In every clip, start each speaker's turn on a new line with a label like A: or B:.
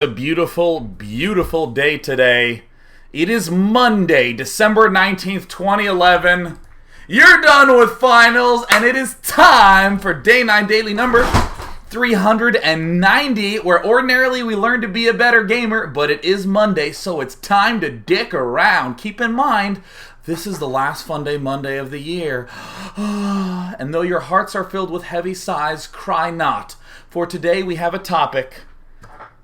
A: A beautiful, beautiful day today. It is Monday, December 19th, 2011. You're done with finals, and it is time for Day 9 Daily number 390, where ordinarily we learn to be a better gamer, but it is Monday, so it's time to dick around. Keep in mind, this is the last Funday Monday of the year. And though your hearts are filled with heavy sighs, cry not. For today we have a topic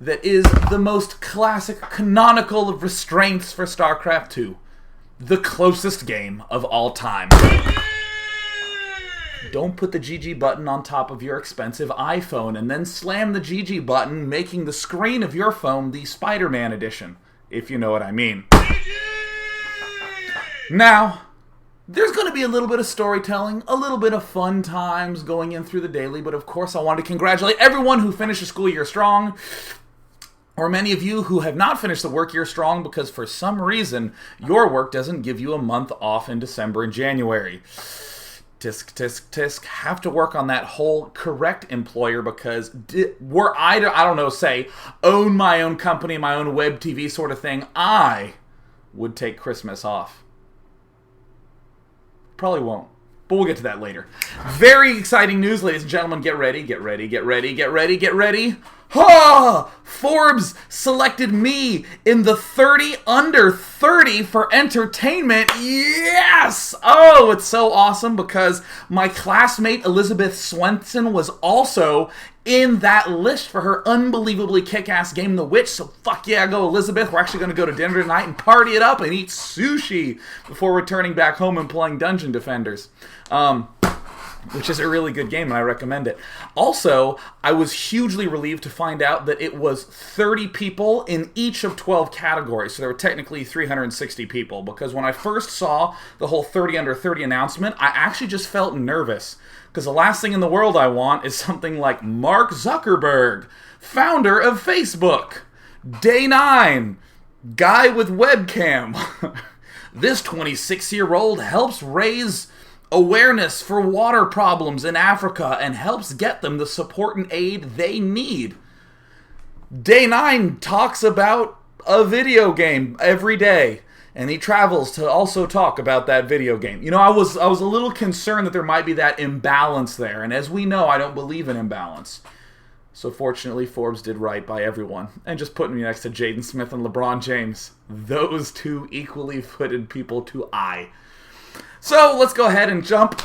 A: that is the most classic, canonical of restraints for StarCraft 2. The closest game of all time. Don't put the GG button on top of your expensive iPhone and then slam the GG button, making the screen of your phone the Spider-Man edition, if you know what I mean. Now, there's going to be a little bit of storytelling, a little bit of fun times going in through the daily, but of course I want to congratulate everyone who finished the school year strong, or many of you who have not finished the work year strong because for some reason your work doesn't give you a month off in December and January. Tisk, tisk, tisk. Have to work on that whole correct employer because were I to, I don't know, say, own my own company, my own web TV sort of thing, I would take Christmas off. Probably won't. But we'll get to that later. Very exciting news, ladies and gentlemen. Get ready, get ready, get ready, get ready, get ready. Ha! Forbes selected me in the 30 under 30 for entertainment. Yes! Oh, it's so awesome because my classmate Elizabeth Swenson was also in that list for her unbelievably kick-ass game, The Witch. So fuck yeah, go Elizabeth. We're actually going to go to dinner tonight and party it up and eat sushi before returning back home and playing Dungeon Defenders. Which is a really good game, and I recommend it. Also, I was hugely relieved to find out that it was 30 people in each of 12 categories, so there were technically 360 people, because when I first saw the whole 30 under 30 announcement, I actually just felt nervous, because the last thing in the world I want is something like Mark Zuckerberg, founder of Facebook, Day 9, guy with webcam. This 26-year-old helps raise awareness for water problems in Africa and helps get them the support and aid they need. Day 9 talks about a video game every day, and he travels to also talk about that video game. You know, I was a little concerned that there might be that imbalance there, and as we know, I don't believe in imbalance. So fortunately, Forbes did right by everyone, and just putting me next to Jaden Smith and LeBron James. Those two equally footed people to eye. So let's go ahead and jump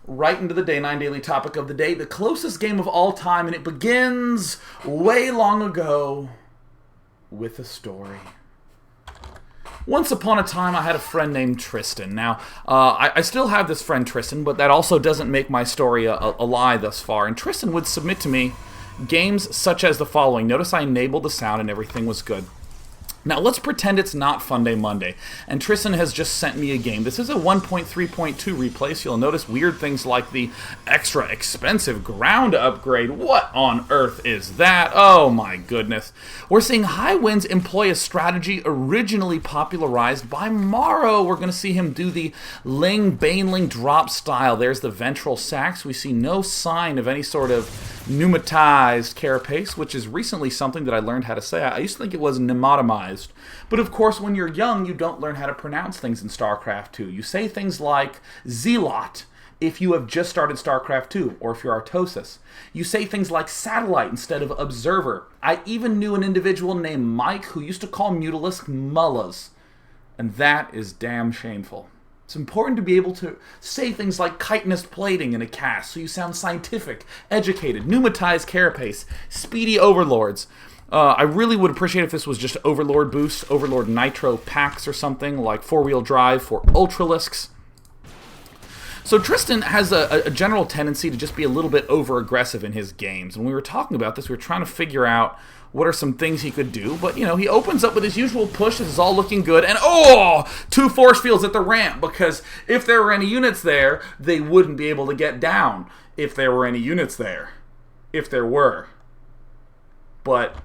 A: right into the Day 9 Daily topic of the day, the closest game of all time, and it begins way long ago with a story. Once upon a time, I had a friend named Tristan. Now, I still have this friend Tristan, but that also doesn't make my story a lie thus far. And Tristan would submit to me games such as the following. Notice I enabled the sound and everything was good. Now, let's pretend it's not Funday Monday, and Tristan has just sent me a game. This is a 1.3.2 replay, so you'll notice weird things like the extra expensive ground upgrade. What on earth is that? Oh my goodness. We're seeing High Winds employ a strategy originally popularized by Morrow. We're going to see him do the Ling Baneling drop style. There's the ventral sacks. We see no sign of any sort of pneumatized carapace, which is recently something that I learned how to say. I used to think it was pneumatomized. But of course, when you're young, you don't learn how to pronounce things in StarCraft 2. You say things like Zealot if you have just started StarCraft 2, or if you're Artosis. You say things like Satellite instead of Observer. I even knew an individual named Mike who used to call Mutalisk Mullahs. And that is damn shameful. It's important to be able to say things like chitinous plating in a cast, so you sound scientific, educated, pneumatized carapace, speedy overlords. I really would appreciate if this was just Overlord Boost, Overlord Nitro packs or something, like 4-wheel drive for Ultralisks. So Tristan has a general tendency to just be a little bit over-aggressive in his games. And when we were talking about this, we were trying to figure out what are some things he could do. But, you know, he opens up with his usual push. This is all looking good. And, oh, 2 force fields at the ramp. Because if there were any units there, they wouldn't be able to get down. If there were any units there. If there were. But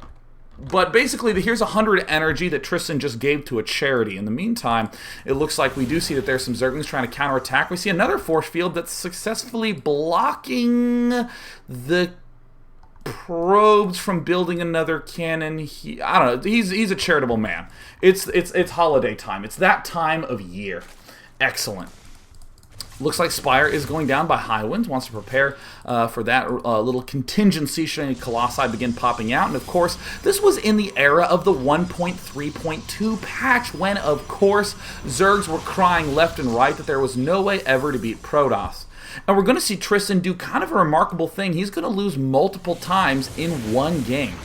A: basically, here's 100 energy that Tristan just gave to a charity. In the meantime, it looks like we do see that there's some Zerglings trying to counterattack. We see another force field that's successfully blocking the probes from building another cannon. I don't know. He's a charitable man. It's holiday time. It's that time of year. Excellent. Looks like Spire is going down by high winds, wants to prepare for that little contingency should any Colossi begin popping out. And of course, this was in the era of the 1.3.2 patch when, of course, Zergs were crying left and right that there was no way ever to beat Protoss. And we're going to see Tristan do kind of a remarkable thing. He's going to lose multiple times in one game.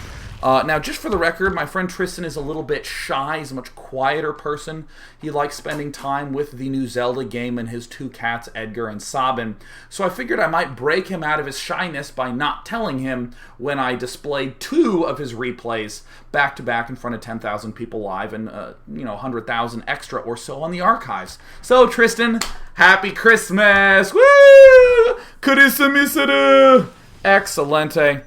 A: Now, just for the record, my friend Tristan is a little bit shy. He's a much quieter person. He likes spending time with the new Zelda game and his two cats, Edgar and Sabin. So I figured I might break him out of his shyness by not telling him when I displayed 2 of his replays back-to-back in front of 10,000 people live and, 100,000 extra or so on the archives. So, Tristan, happy Christmas! Woo! Carissimi! Excelente.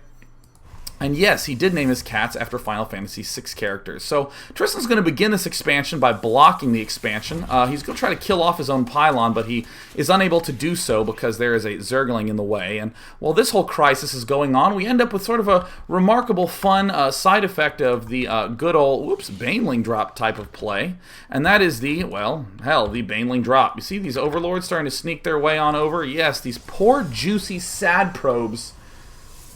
A: And yes, he did name his cats after Final Fantasy VI characters. So Tristan's going to begin this expansion by blocking the expansion. He's going to try to kill off his own pylon, but he is unable to do so because there is a Zergling in the way. And while this whole crisis is going on, we end up with sort of a remarkable, fun side effect of the good old, Baneling drop type of play. And that is the Baneling drop. You see these overlords starting to sneak their way on over? Yes, these poor, juicy, sad probes.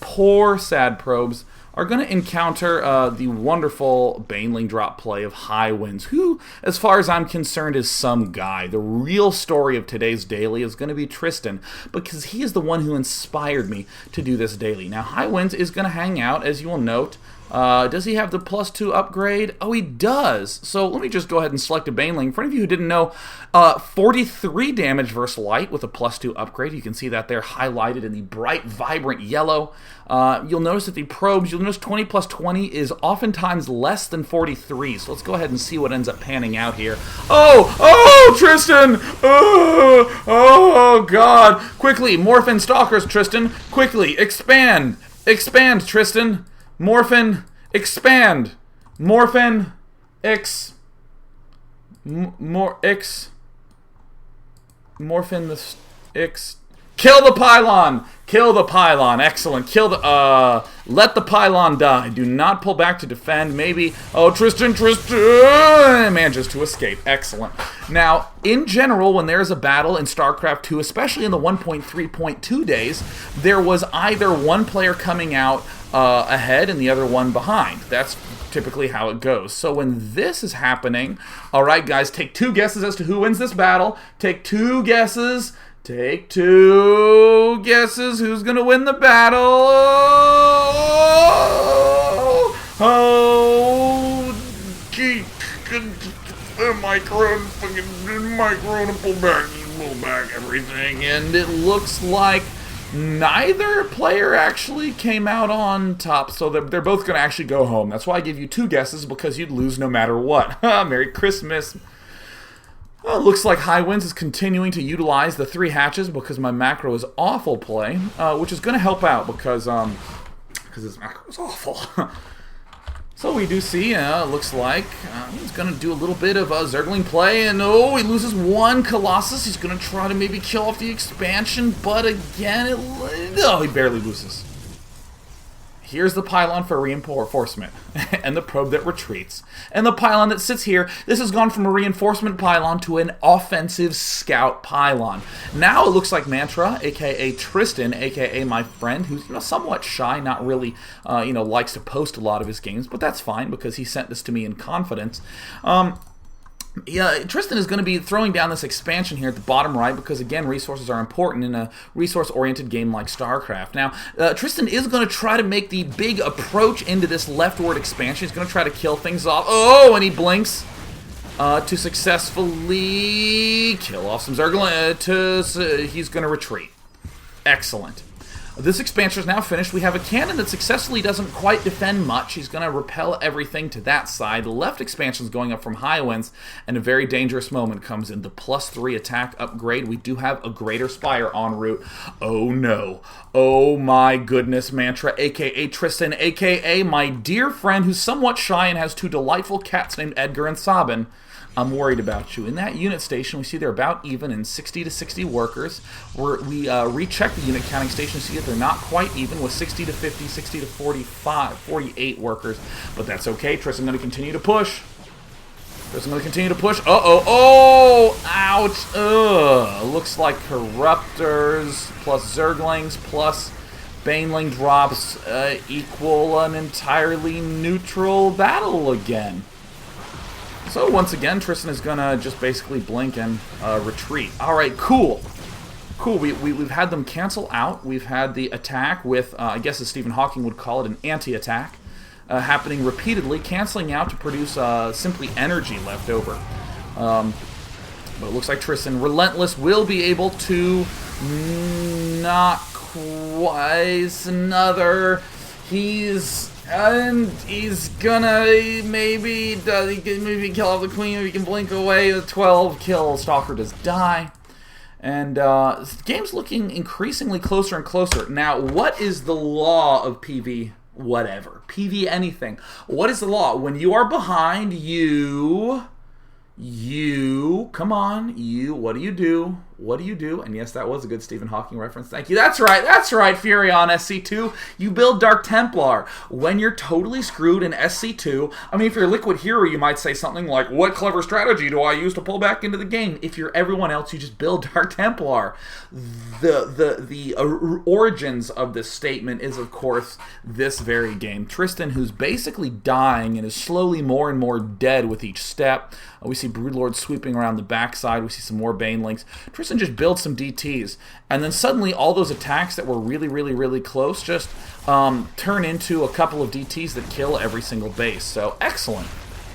A: Poor sad probes are going to encounter the wonderful Baneling drop play of High Winds, who, as far as I'm concerned, is some guy. The real story of today's daily is going to be Tristan, because he is the one who inspired me to do this daily. Now, High Winds is going to hang out, as you will note. Does he have the +2 upgrade? Oh, he does. So let me just go ahead and select a Baneling. For any of you who didn't know, 43 damage versus light with a +2 upgrade. You can see that there highlighted in the bright, vibrant yellow. You'll notice that the probes, 20 + 20 is oftentimes less than 43. So let's go ahead and see what ends up panning out here. Oh, Tristan! Oh, God. Quickly, Morphin Stalkers, Tristan. Quickly, expand. Expand, Tristan. Morphin, expand. Morphin, Morphin the kill the pylon. Kill the pylon. Excellent. Let the pylon die. Do not pull back to defend. Maybe. Oh, Tristan manages to escape. Excellent. Now, in general, when there's a battle in StarCraft 2, especially in the 1.3.2 days, there was either one player coming out ahead and the other one behind. That's typically how it goes. So when this is happening, all right, guys, take 2 guesses as to who wins this battle. Take 2 guesses. Take 2 guesses. Who's going to win the battle? Oh, gee. Micro to pull back everything. And it looks like neither player actually came out on top, so they're both going to actually go home. That's why I give you 2 guesses, because you'd lose no matter what. Merry Christmas. Well, looks like High Winds is continuing to utilize the 3 hatches because my macro is awful play, which is going to help out because his macro is awful. So we do see, looks like he's going to do a little bit of Zergling play, and he loses 1 Colossus. He's going to try to maybe kill off the expansion, but again, he barely loses. Here's the pylon for reinforcement, and the probe that retreats. And the pylon that sits here, this has gone from a reinforcement pylon to an offensive scout pylon. Now it looks like Mantra, a.k.a. Tristan, a.k.a. my friend, who's somewhat shy, not really, likes to post a lot of his games, but that's fine because he sent this to me in confidence. Tristan is going to be throwing down this expansion here at the bottom right because, again, resources are important in a resource-oriented game like StarCraft. Now, Tristan is going to try to make the big approach into this leftward expansion. He's going to try to kill things off. Oh, and he blinks to successfully kill off some Zergling. He's going to retreat. Excellent. This expansion is now finished. We have a cannon that successfully doesn't quite defend much. He's going to repel everything to that side. The left expansion is going up from High Winds, and a very dangerous moment comes in. The +3 attack upgrade. We do have a Greater Spire en route. Oh no. Oh my goodness, Mantra, a.k.a. Tristan, a.k.a. my dear friend who's somewhat shy and has 2 delightful cats named Edgar and Sabin, I'm worried about you. In that unit station, we see they're about even in 60 to 60 workers. We recheck the unit counting station to see that they're not quite even with 60 to 50, 60 to 45, 48 workers. But that's okay. Tristan going to continue to push. Tristan going to continue to push. Uh-oh. Oh! Ouch. Ugh. Looks like Corruptors plus Zerglings plus Baneling drops equal an entirely neutral battle again. So once again, Tristan is going to just basically blink and retreat. Alright, cool. Cool, we've had them cancel out. We've had the attack with, I guess as Stephen Hawking would call it, an anti-attack. Happening repeatedly, canceling out to produce simply energy left over. But it looks like Tristan, relentless, will be able to not quite another. He's gonna maybe kill off the queen. Maybe he can blink away. The 12 kill Stalker does die. And the game's looking increasingly closer and closer. Now, what is the law of PV? Whatever. PV anything. What is the law? When you are behind, come on, what do you do? What do you do? And yes, that was a good Stephen Hawking reference. Thank you. That's right, Furion SC2. You build Dark Templar. When you're totally screwed in SC2, I mean, if you're Liquid Hero, you might say something like, what clever strategy do I use to pull back into the game? If you're everyone else, you just build Dark Templar. The origins of this statement is, of course, this very game. Tristan, who's basically dying and is slowly more and more dead with each step. We see Broodlord sweeping around the backside. We see some more Banelings. Tristan just builds some DTs. And then suddenly all those attacks that were really, really, really close just turn into a couple of DTs that kill every single base. So, excellent.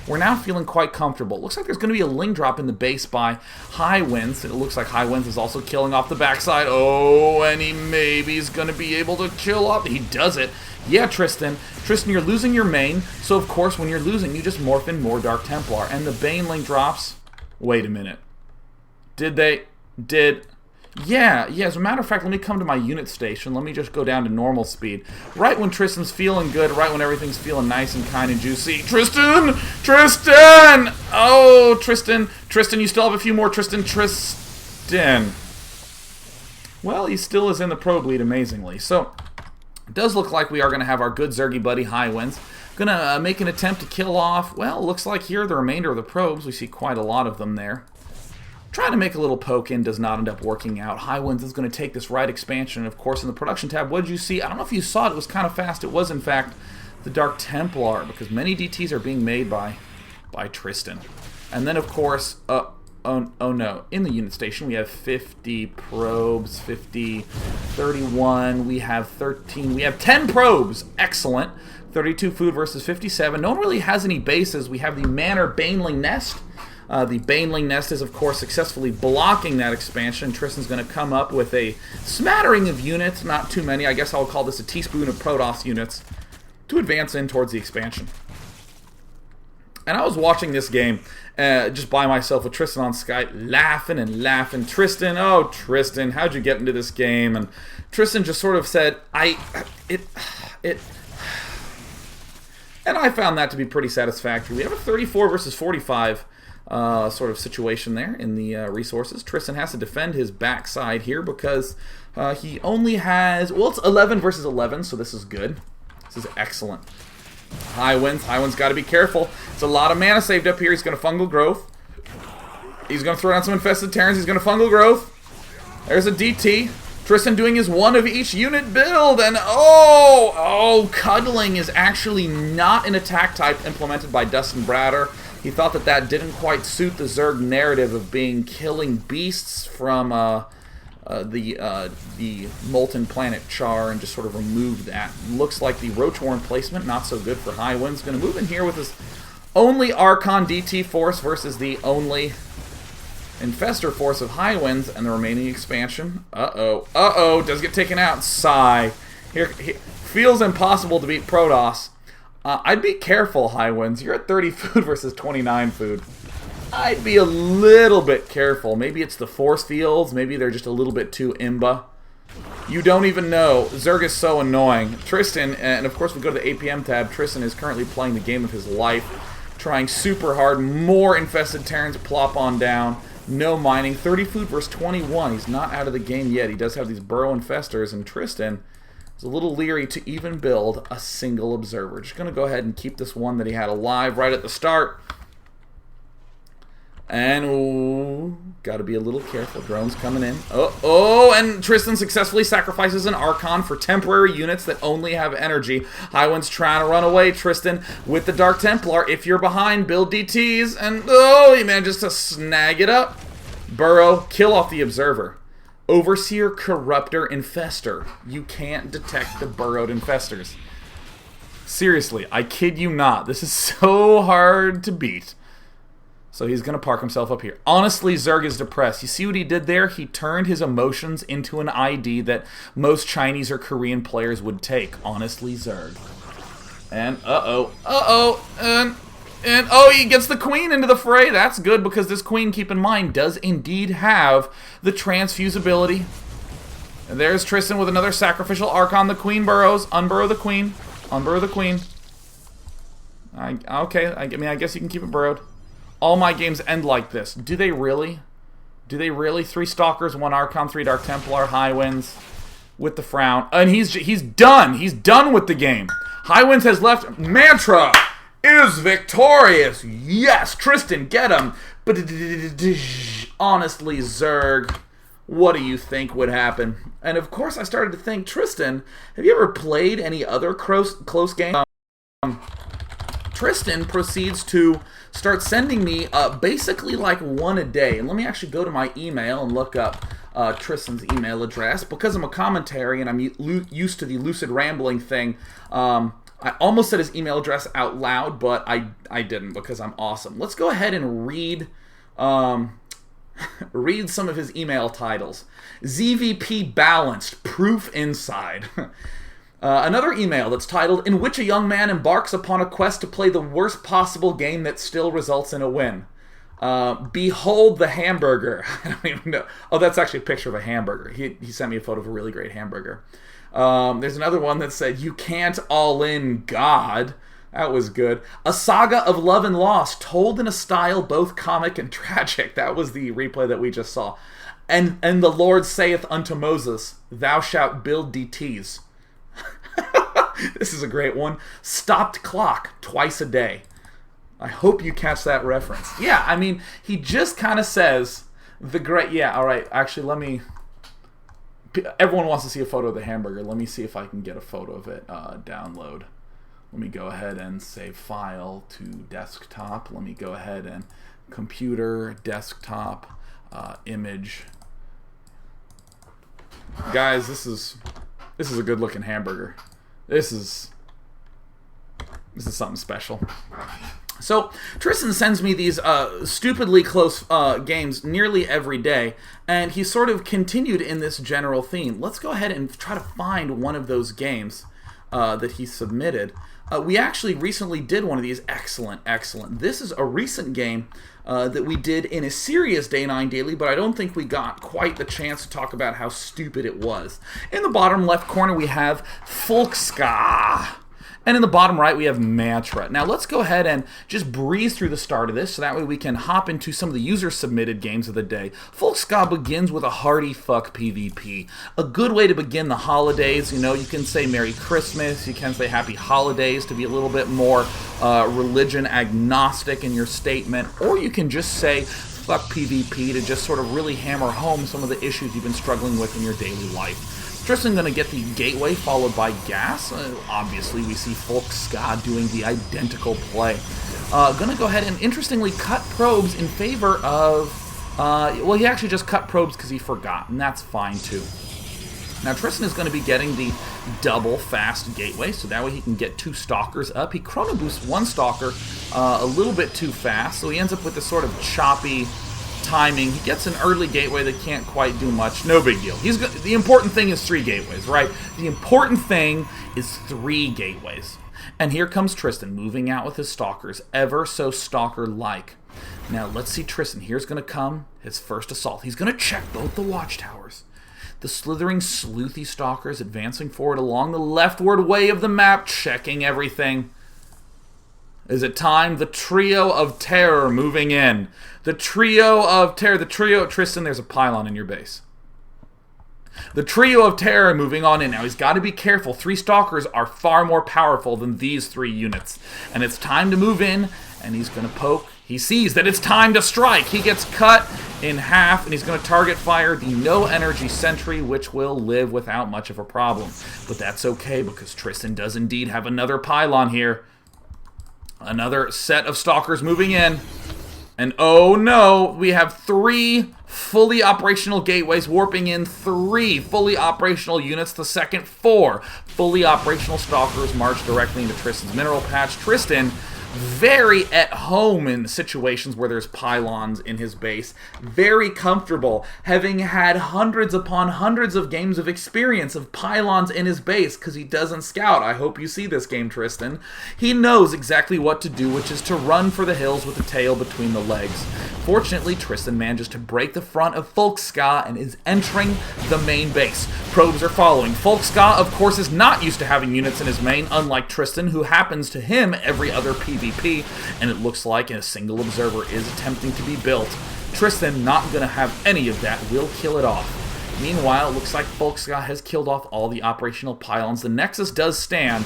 A: We're now feeling quite comfortable. It looks like there's going to be a Ling drop in the base by High Winds. It looks like High Winds is also killing off the backside. Oh, and he maybe is going to be able to kill off. He does it. Yeah, Tristan. Tristan, you're losing your main. So, of course, when you're losing, you just morph in more Dark Templar. And the Baneling drops. Wait a minute. Yeah, as a matter of fact, let me come to my unit station. Let me just go down to normal speed. Right when Tristan's feeling good, right when everything's feeling nice and kind and juicy. Tristan! Oh, Tristan, you still have a few more. Tristan. Well, he still is in the probe lead, amazingly. So, it does look like we are going to have our good Zergy buddy High Winds. Going to make an attempt to kill off, well, looks like here the remainder of the probes. We see quite a lot of them there. Trying to make a little poke in does not end up working out. High Winds is going to take this right expansion. Of course, in the production tab, what did you see? I don't know if you saw it. It was kind of fast. It was, in fact, the Dark Templar, because many DTs are being made by Tristan. And then, of course, oh no, in the unit station, we have 50 probes, 31, we have 13, we have 10 probes. Excellent. 32 food versus 57. No one really has any bases. We have the Manor Baneling Nest. The Baneling Nest is, of course, successfully blocking that expansion. Tristan's going to come up with a smattering of units, not too many. I guess I'll call this a teaspoon of Protoss units to advance in towards the expansion. And I was watching this game just by myself with Tristan on Skype, laughing and laughing. Tristan, oh, Tristan, how'd you get into this game? And Tristan just sort of said, and I found that to be pretty satisfactory. We have a 34 versus 45 sort of situation there in the resources. Tristan has to defend his backside here because he only has, well, it's 11 versus 11, so this is good. This is excellent. High Winds got to be careful. It's a lot of mana saved up here. He's going to Fungal Growth. He's going to throw down some Infested Terrans. He's going to Fungal Growth. There's a DT. Tristan doing his one of each unit build, and Cuddling is actually not an attack type implemented by Dustin Bratter. He thought that didn't quite suit the Zerg narrative of killing beasts from the Molten Planet Char, and just sort of removed that. Looks like the Roach Warren placement, not so good for High Winds. Going to move in here with his only Archon DT force versus the only Infestor force of High Winds and the remaining expansion. Does get taken out. Sigh. Here feels impossible to beat Protoss. I'd be careful, High Winds. You're at 30 food versus 29 food. I'd be a little bit careful. Maybe it's the force fields. Maybe they're just a little bit too imba. You don't even know. Zerg is so annoying. Tristan, and of course we go to the APM tab. Tristan is currently playing the game of his life. trying super hard. More infested Terrans plop on down. No mining. 30 food versus 21. He's not out of the game yet. He does have these burrow infestors, and Tristan is a little leery to even build a single observer. Just going to go ahead and keep this one that he had alive right at the start. And, got to be a little careful. Drones coming in. And Tristan successfully sacrifices an Archon for temporary units that only have energy. Highwind's trying to run away. Tristan with the Dark Templar. If you're behind, build DTs. And, he manages to snag it up. Burrow, kill off the Observer. Overseer, Corruptor, Infestor. You can't detect the burrowed Infestors. Seriously, I kid you not. This is so hard to beat. So he's going to park himself up here. Honestly, Zerg is depressed. You see what he did there? He turned his emotions into an ID that most Chinese or Korean players would take. Honestly, Zerg. And, and he gets the queen into the fray. That's good because this queen, keep in mind, does indeed have the transfuse ability. And there's Tristan with another sacrificial Archon. The queen burrows. Unburrow the queen. Unburrow the queen. I guess you can keep it burrowed. All my games end like this. Do they really? Do they really? 3 Stalkers, 1 Archon, 3 Dark Templar, Highwinds with the frown. And he's done. He's done with the game. Highwinds has left. Mantra is victorious. Yes, Tristan, get him. But honestly, Zerg, what do you think would happen? And of course, I started to think, Tristan, have you ever played any other close game? Tristan proceeds to start sending me basically like 1 a day. And let me actually go to my email and look up Tristan's email address. Because I'm a commentary and I'm used to the lucid rambling thing, I almost said his email address out loud, but I didn't because I'm awesome. Let's go ahead and read read some of his email titles. ZVP Balanced, Proof Inside. Another email that's titled, In which a young man embarks upon a quest to play the worst possible game that still results in a win. Behold the hamburger. I don't even know. Oh, that's actually a picture of a hamburger. He sent me a photo of a really great hamburger. There's another one that said, You can't all in God. That was good. A saga of love and loss, told in a style both comic and tragic. That was the replay that we just saw. And the Lord saith unto Moses, Thou shalt build DTs. This is a great one. Stopped clock twice a day. I hope you catch that reference. Yeah, I mean, he just kind of says the great... Yeah, all right. Actually, let me... Everyone wants to see a photo of the hamburger. Let me see if I can get a photo of it. Download. Let me go ahead and save file to desktop. Let me go ahead and computer, desktop, image. Guys, this is a good-looking hamburger. This is something special. So, Tristan sends me these stupidly close games nearly every day, and he sort of continued in this general theme. Let's go ahead and try to find one of those games that he submitted. We actually recently did one of these. Excellent. This is a recent game that we did in a serious Day 9 Daily, but I don't think we got quite the chance to talk about how stupid it was. In the bottom left corner, we have Folkska. And in the bottom right, we have Mantra. Now, let's go ahead and just breeze through the start of this, so that way we can hop into some of the user-submitted games of the day. Folkska begins with a hearty fuck PvP. A good way to begin the holidays. You know, you can say Merry Christmas, you can say Happy Holidays to be a little bit more religion agnostic in your statement, or you can just say fuck PvP to just sort of really hammer home some of the issues you've been struggling with in your daily life. Tristan going to get the Gateway, followed by Gas. Obviously, we see Folkska doing the identical play. Going to go ahead and interestingly cut probes in favor of... well, he actually just cut probes because he forgot, and that's fine too. Now, Tristan is going to be getting the double fast Gateway, so that way he can get 2 Stalkers up. He chrono boosts 1 Stalker a little bit too fast, so he ends up with this sort of choppy timing. He gets an early gateway that can't quite do much. No big deal. The important thing is 3 gateways, right? The important thing is 3 gateways. And here comes Tristan moving out with his Stalkers, ever so Stalker-like. Now let's see Tristan. Here's going to come his first assault. He's going to check both the watchtowers. The slithering, sleuthy Stalkers advancing forward along the leftward way of the map, checking everything. Is it time? The trio of terror moving in. The trio of terror. The trio... Tristan, there's a pylon in your base. The trio of terror moving on in. Now, he's got to be careful. 3 stalkers are far more powerful than these 3 units. And it's time to move in, and he's going to poke. He sees that it's time to strike. He gets cut in half, and he's going to target fire the no-energy sentry, which will live without much of a problem. But that's okay, because Tristan does indeed have another pylon here. Another set of stalkers moving in. And oh no, we have 3 fully operational gateways warping in, 3 fully operational units. The second 4 fully operational stalkers march directly into Tristan's mineral patch. Tristan, very at home in situations where there's pylons in his base. Very comfortable, having had hundreds upon hundreds of games of experience of pylons in his base, because he doesn't scout. I hope you see this game, Tristan. He knows exactly what to do, which is to run for the hills with the tail between the legs. Fortunately, Tristan manages to break the front of Folkska and is entering the main base. Probes are following. Folkska, of course, is not used to having units in his main, unlike Tristan, who happens to him every other PvP, and it looks like a single observer is attempting to be built. Tristan, not going to have any of that, will kill it off. Meanwhile, it looks like Folkska has killed off all the operational pylons. The Nexus does stand.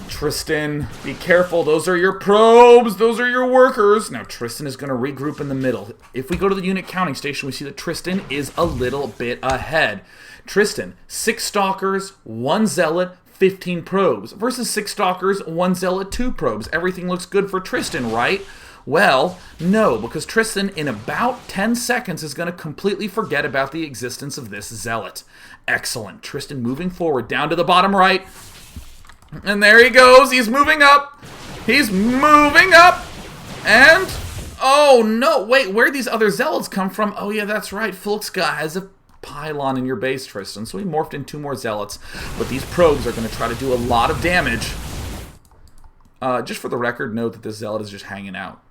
A: Tristan, be careful. Those are your probes. Those are your workers. Now, Tristan is going to regroup in the middle. If we go to the unit counting station, we see that Tristan is a little bit ahead. Tristan, 6 stalkers, 1 zealot, 15 probes, versus 6 stalkers, 1 zealot, 2 probes. Everything looks good for Tristan, right? Well, no, because Tristan, in about 10 seconds, is going to completely forget about the existence of this zealot. Excellent. Tristan moving forward, down to the bottom right. And there he goes. He's moving up. He's moving up. And, oh no, wait, where'd these other zealots come from? Oh yeah, that's right. Folkska has a pylon in your base, Tristan. So he morphed in 2 more zealots. But these probes are going to try to do a lot of damage. Just for the record, note that this zealot is just hanging out.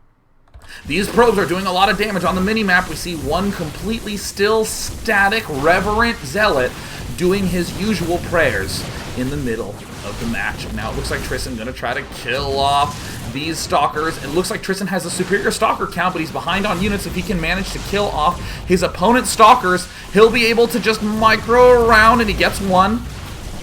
A: These probes are doing a lot of damage. On the mini-map, we see one completely still, static, reverent zealot doing his usual prayers in the middle of the match. Now it looks like Tristan going to try to kill off these stalkers. It looks like Tristan has a superior stalker count, but he's behind on units. If he can manage to kill off his opponent's stalkers, he'll be able to just micro around, and he gets one.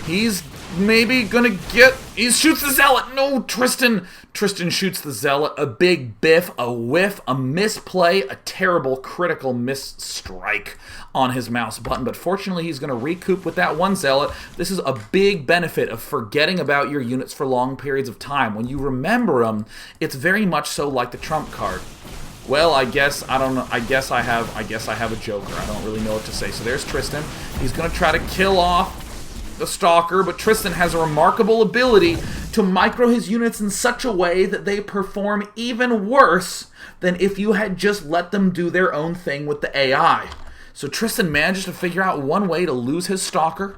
A: He's maybe gonna get... He shoots the zealot! No, Tristan shoots the zealot. A big biff, a whiff, a misplay, a terrible critical miss strike on his mouse button. But fortunately, he's gonna recoup with that 1 zealot. This is a big benefit of forgetting about your units for long periods of time. When you remember them, it's very much so like the trump card. Well, I guess, I don't know, I guess I have a joker. I don't really know what to say. So there's Tristan. He's gonna try to kill off the stalker, but Tristan has a remarkable ability to micro his units in such a way that they perform even worse than if you had just let them do their own thing with the AI. So Tristan manages to figure out one way to lose his stalker.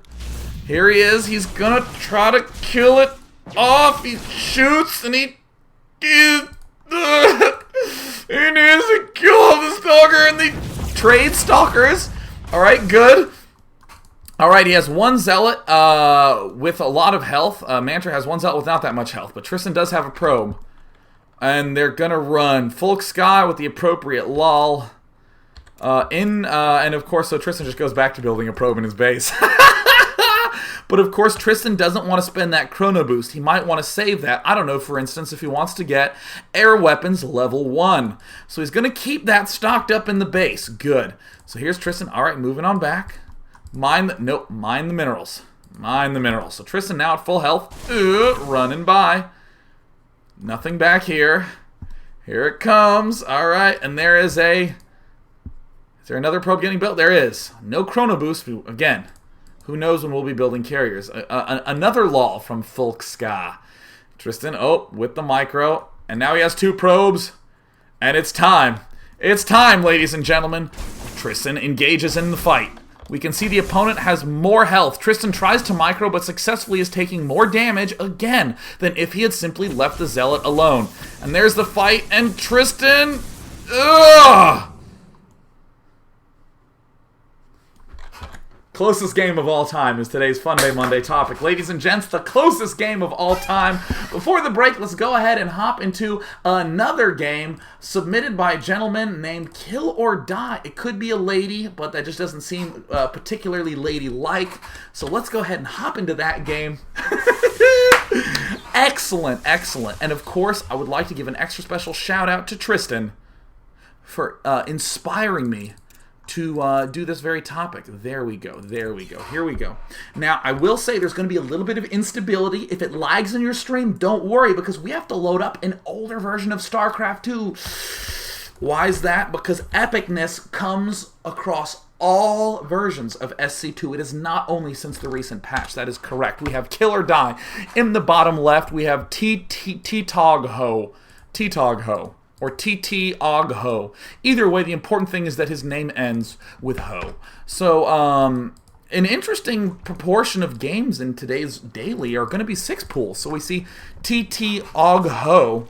A: Here he is. He's gonna try to kill it off. He shoots and he needs to kill off the stalker, and they trade stalkers. Alright, good. Alright, he has 1 zealot with a lot of health. Mantra has 1 zealot with not that much health, but Tristan does have a probe. And they're gonna run Folkska with the appropriate lull. And of course, so Tristan just goes back to building a probe in his base. But of course, Tristan doesn't want to spend that chrono boost. He might want to save that. I don't know, for instance, if he wants to get air weapons level 1. So he's gonna keep that stocked up in the base. Good. So here's Tristan. Alright, moving on back. Mine the minerals. Mine the minerals. So Tristan now at full health. Running by. Nothing back here. Here it comes. Alright, and there is a... Is there another probe getting built? There is. No chrono boost. Again, who knows when we'll be building carriers. Another lull from Folkska. Tristan, with the micro. And now he has 2 probes. And it's time. It's time, ladies and gentlemen. Tristan engages in the fight. We can see the opponent has more health. Tristan tries to micro, but successfully is taking more damage, again, than if he had simply left the zealot alone. And there's the fight, and Tristan... Ugh! Closest game of all time is today's Funday Monday topic. Ladies and gents, the closest game of all time. Before the break, let's go ahead and hop into another game submitted by a gentleman named Kill or Die. It could be a lady, but that just doesn't seem particularly ladylike. So let's go ahead and hop into that game. Excellent, excellent. And of course, I would like to give an extra special shout out to Tristan for inspiring me to do this very topic. There we go, there we go, here we go. Now, I will say there's going to be a little bit of instability. If it lags in your stream, don't worry, because we have to load up an older version of StarCraft 2. Why is that? Because epicness comes across all versions of SC2. It is not only since the recent patch. That is correct. We have Kill or Die. In the bottom left, we have T-Tog-Ho. T-Tog-Ho. Or T-T-Og-Ho. Either way, the important thing is that his name ends with Ho. So, an interesting proportion of games in today's daily are going to be 6 pools. So we see T-T-Og-Ho,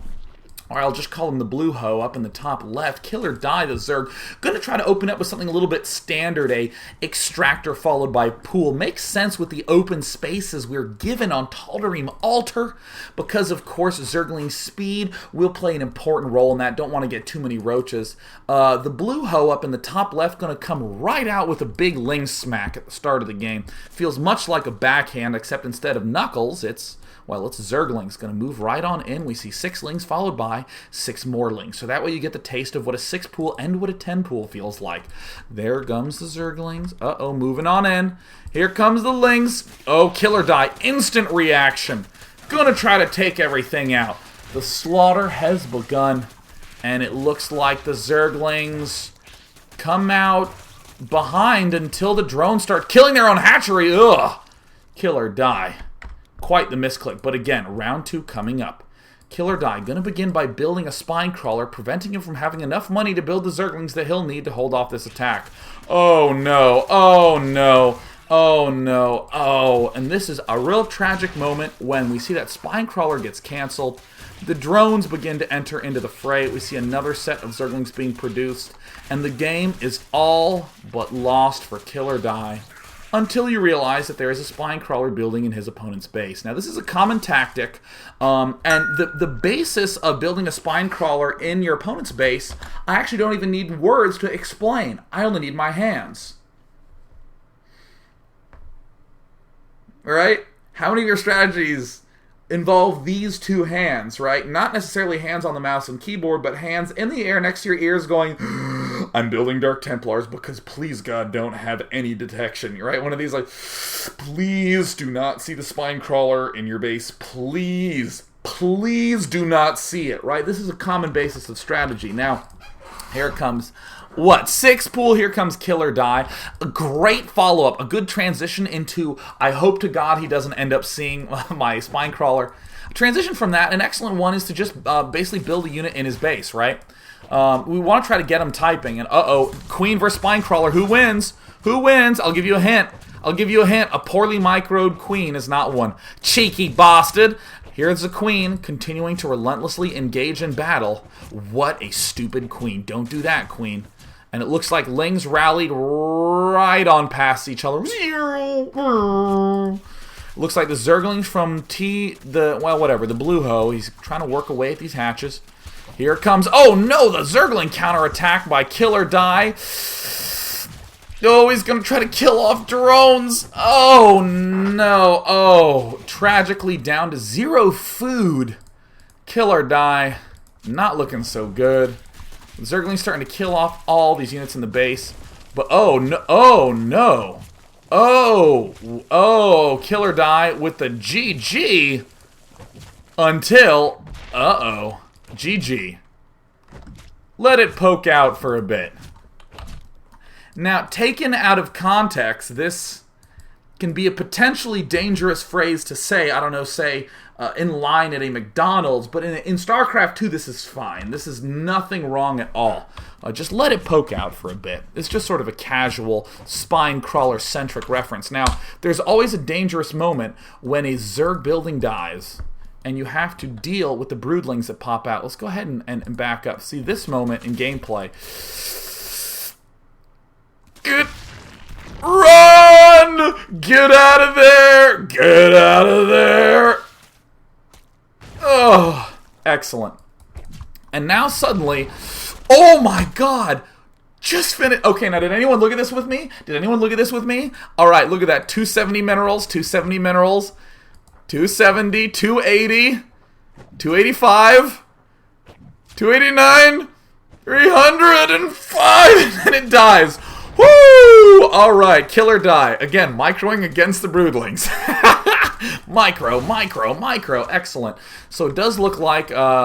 A: or I'll just call him the Blue Ho, up in the top left. Kill or Die, the Zerg. Going to try to open up with something a little bit standard, a extractor followed by pool. Makes sense with the open spaces we're given on Tal'Darim Altar, because of course Zergling speed will play an important role in that. Don't want to get too many roaches. The Blue Ho up in the top left going to come right out with a big Ling smack at the start of the game. Feels much like a backhand, except instead of knuckles, it's Zerglings. Going to move right on in. We see 6 Lings followed by 6 more Lings. So that way you get the taste of what a 6 pool and what a 10 pool feels like. There comes the Zerglings. Uh-oh, moving on in. Here comes the Lings. Oh, Kill or Die. Instant reaction. Gonna try to take everything out. The slaughter has begun, and it looks like the Zerglings come out behind until the drones start killing their own hatchery. Ugh. Kill or Die. Quite the misclick, but again, round 2 coming up. Kill or Die, gonna begin by building a spine crawler, preventing him from having enough money to build the Zerglings that he'll need to hold off this attack. Oh no, oh no, oh no, oh. And this is a real tragic moment when we see that spine crawler gets canceled. The drones begin to enter into the fray. We see another set of Zerglings being produced, and the game is all but lost for Kill or Die, until you realize that there is a spine crawler building in his opponent's base. Now, this is a common tactic, and the basis of building a spine crawler in your opponent's base, I actually don't even need words to explain. I only need my hands. Right? How many of your strategies involve these 2 hands, right? Not necessarily hands on the mouse and keyboard, but hands in the air next to your ears going, I'm building Dark Templars because please God don't have any detection, right? One of these like, please do not see the spine crawler in your base. Please, please do not see it, right? This is a common basis of strategy. Now, here it comes. What? 6 pool, here comes Kill or Die. A great follow-up, a good transition into, I hope to God he doesn't end up seeing my spine crawler. A transition from that, an excellent one is to just basically build a unit in his base, right? We want to try to get him typing, and uh-oh, Queen versus spine crawler, who wins? Who wins? I'll give you a hint. I'll give you a hint. A poorly microed queen is not one. Cheeky bastard. Here's the queen continuing to relentlessly engage in battle. What a stupid queen. Don't do that, queen. And it looks like Lings rallied right on past each other. Looks like the Zerglings from the Blue Ho. He's trying to work away at these hatches. Here it comes. Oh no, the Zergling counterattack by Kill or Die. Oh, he's going to try to kill off drones. Oh no. Oh, tragically down to 0 food. Kill or Die. Not looking so good. Zergling's starting to kill off all these units in the base. But oh no, oh no. Oh, Kill or Die with the GG until, uh-oh, GG. Let it poke out for a bit. Now, taken out of context, this can be a potentially dangerous phrase to say, I don't know, say in line at a McDonald's, but in StarCraft 2, this is fine. This is nothing wrong at all. Just let it poke out for a bit. It's just sort of a casual, spine crawler-centric reference. Now, there's always a dangerous moment when a Zerg building dies, and you have to deal with the broodlings that pop out. Let's go ahead and back up. See, this moment in gameplay. Good. Run! Run! Get out of there! Get out of there! Oh, excellent. And now suddenly, oh my god! Just finished. Okay, now did anyone look at this with me? Did anyone look at this with me? Alright, look at that. 270 minerals, 270 minerals, 270, 280, 285, 289, 305, and it dies. Woo! Alright, kill or die. Again, microing against the broodlings. Micro, micro, micro. Excellent. So it does look like, To-Go-Ho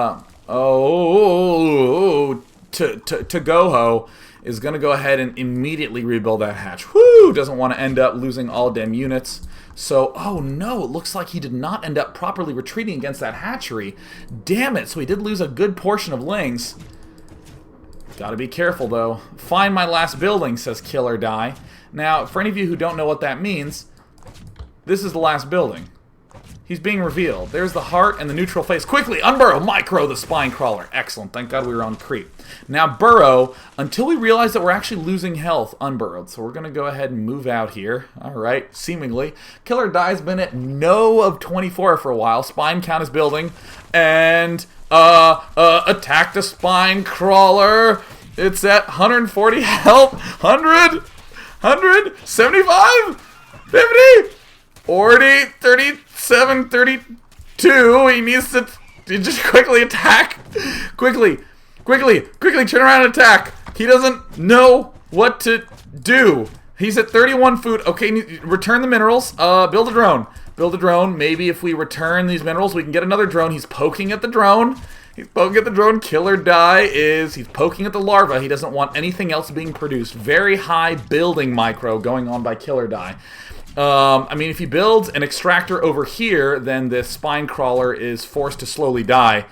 A: is going to go ahead and immediately rebuild that hatch. Woo! Doesn't want to end up losing all damn units. So, oh no, it looks like he did not end up properly retreating against that hatchery. Damn it, so he did lose a good portion of lings. Gotta be careful, though. Find my last building, says kill or die. Now, for any of you who don't know what that means, this is the last building. He's being revealed. There's the heart and the neutral face. Quickly, unburrow, micro the spine crawler. Excellent. Thank God we were on creep. Now burrow until we realize that we're actually losing health unburrowed. So we're going to go ahead and move out here. All right, seemingly. Killer Die's been at no of 24 for a while. Spine count is building. And attack the spine crawler. It's at 140 health. 100, 75, 50, 40, 37, 32. He needs to just quickly attack. Quickly, turn around and attack. He doesn't know what to do. He's at 31 food. Okay, return the minerals. Build a drone. Build a drone. Maybe if we return these minerals, we can get another drone. He's poking at the drone. He's poking at the drone. Kill or die is he's poking at the larva. He doesn't want anything else being produced. Very high building micro going on by kill or die. I mean, if he builds an extractor over here, then this spine crawler is forced to slowly die.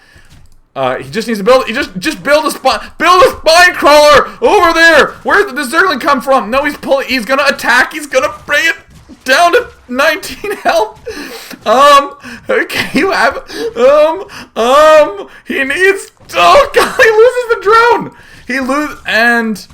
A: He just needs to build. He just build a spine crawler over there. Where did the zergling come from? No, he's pulling. He's gonna attack. He's gonna bring it down to 19 health. Okay, you have. He needs. Oh God, he loses the drone. He loses and.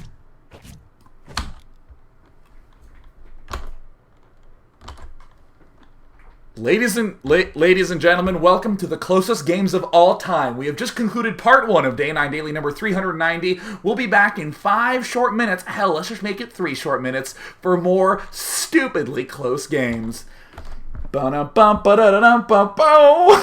A: Ladies and gentlemen, welcome to the closest games of all time. We have just concluded part 1 of Day 9 Daily number 390. We'll be back in 5 short minutes. Hell, let's just make it 3 short minutes for more stupidly close games. Ba-dum-bum-ba-da-dum-bum-bow.